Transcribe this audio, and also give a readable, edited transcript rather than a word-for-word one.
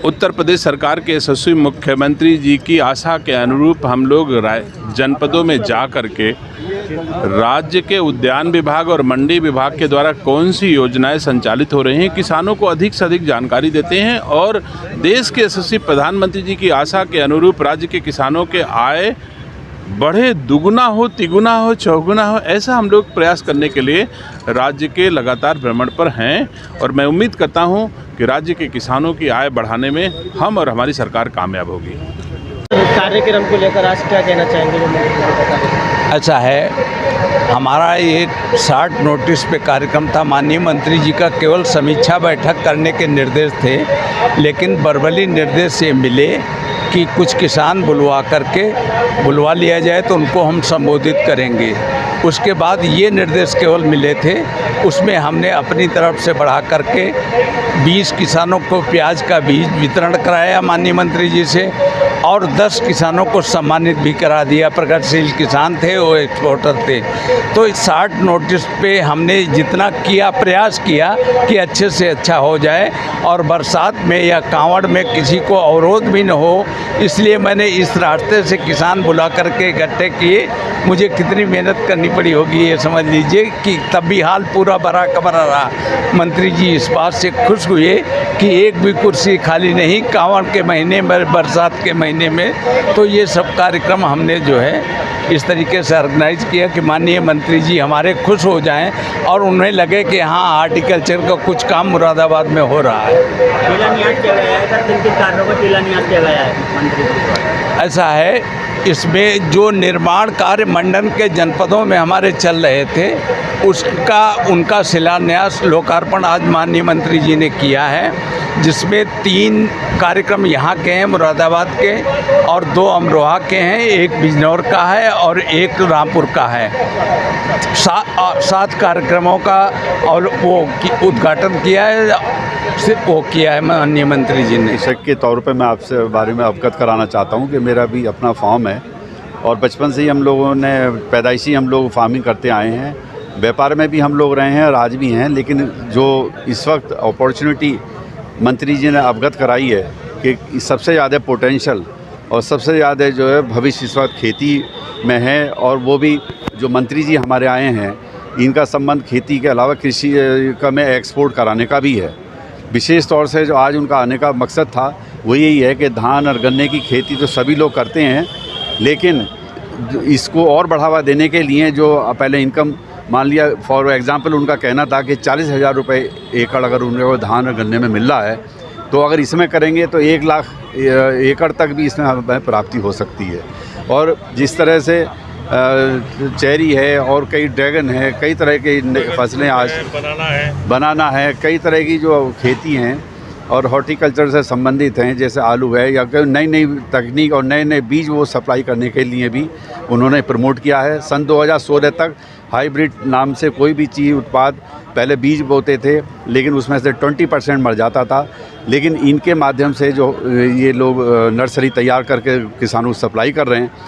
उत्तर प्रदेश सरकार के यशस्वी मुख्यमंत्री जी की आशा के अनुरूप हम लोग जनपदों में जा कर के राज्य के उद्यान विभाग और मंडी विभाग के द्वारा कौन सी योजनाएं संचालित हो रही हैं, किसानों को अधिक से अधिक जानकारी देते हैं और देश के यशस्वी प्रधानमंत्री जी की आशा के अनुरूप राज्य के किसानों के आय बढ़े, दुगुना हो, तिगुना हो, चौगुना हो, ऐसा हम लोग प्रयास करने के लिए राज्य के लगातार भ्रमण पर हैं और मैं उम्मीद करता हूं कि राज्य के किसानों की आय बढ़ाने में हम और हमारी सरकार कामयाब होगी। कार्यक्रम को लेकर आज क्या कहना चाहेंगे? ऐसा है, हमारा एक शार्ट नोटिस पे कार्यक्रम था। माननीय मंत्री जी का केवल समीक्षा बैठक करने के निर्देश थे, लेकिन बर्बली निर्देश ये मिले कि कुछ किसान बुलवा लिया जाए तो उनको हम संबोधित करेंगे। उसके बाद ये निर्देश केवल मिले थे, उसमें हमने अपनी तरफ से बढ़ा करके 20 किसानों को प्याज का बीज वितरण कराया माननीय मंत्री जी से और 10 किसानों को सम्मानित भी करा दिया। प्रगतिशील किसान थे, वो एक्सपोर्टर थे। तो इस शार्ट नोटिस पे हमने जितना किया, प्रयास किया कि अच्छे से अच्छा हो जाए और बरसात में या कांवड़ में किसी को अवरोध भी न हो, इसलिए मैंने इस रास्ते से किसान बुला करके इकट्ठे किए। मुझे कितनी मेहनत करनी पड़ी होगी ये समझ लीजिए कि तब भी हाल पूरा भरा कमरा रहा। मंत्री जी इस बात से खुश हुए कि एक भी कुर्सी खाली नहीं कांवड़ के महीने में, बरसात के महीने में। तो ये सब कार्यक्रम हमने जो है इस तरीके से ऑर्गेनाइज किया कि माननीय मंत्री जी हमारे खुश हो जाएं और उन्हें लगे कि हाँ, हार्टिकल्चर का कुछ काम मुरादाबाद में हो रहा है। ऐसा है, इसमें जो निर्माण कार्य मंडन के जनपदों में हमारे चल रहे थे उनका शिलान्यास, लोकार्पण आज माननीय मंत्री जी ने किया है, जिसमें 3 कार्यक्रम यहाँ के हैं मुरादाबाद के और 2 अमरोहा के हैं, एक बिजनौर का है और एक रामपुर का है। 7 कार्यक्रमों का और वो उद्घाटन किया है, सिर्फ वो किया है माननीय मंत्री जी ने। कृषक के तौर पे मैं आपसे बारे में अवगत कराना चाहता हूँ कि मेरा भी अपना फार्म है और बचपन से ही हम लोगों ने पैदाइशी हम लोग फार्मिंग करते आए हैं। व्यापार में भी हम लोग रहे हैं और आज भी हैं, लेकिन जो इस वक्त अपॉर्चुनिटी मंत्री जी ने अवगत कराई है कि सबसे ज़्यादा पोटेंशियल और सबसे ज़्यादा जो है भविष्य इस वक्त खेती में है और वो भी जो मंत्री जी हमारे आए हैं इनका संबंध खेती के अलावा कृषि का में एक्सपोर्ट कराने का भी है। विशेष तौर से जो आज उनका आने का मकसद था वो यही है कि धान और गन्ने की खेती तो सभी लोग करते हैं, लेकिन इसको और बढ़ावा देने के लिए जो पहले इनकम मान लिया, फॉर एग्ज़ाम्पल उनका कहना था कि 40,000 रुपये एकड़ अगर उनको धान और गन्ने में मिल रहा है तो अगर इसमें करेंगे तो 1 लाख एकड़ तक भी इसमें हमें प्राप्ति हो सकती है। और जिस तरह से चेरी है और कई ड्रैगन है, कई तरह की फसलें आज बनाना है, कई तरह की जो खेती हैं और हॉर्टिकल्चर से संबंधित हैं, जैसे आलू है या कोई नई नई तकनीक और नए नए बीज वो सप्लाई करने के लिए भी उन्होंने प्रमोट किया है। सन 2016 तक हाइब्रिड नाम से कोई भी चीज़ उत्पाद पहले बीज बोते थे, लेकिन उसमें से 20% मर जाता था, लेकिन इनके माध्यम से जो ये लोग नर्सरी तैयार करके किसानों को सप्लाई कर रहे हैं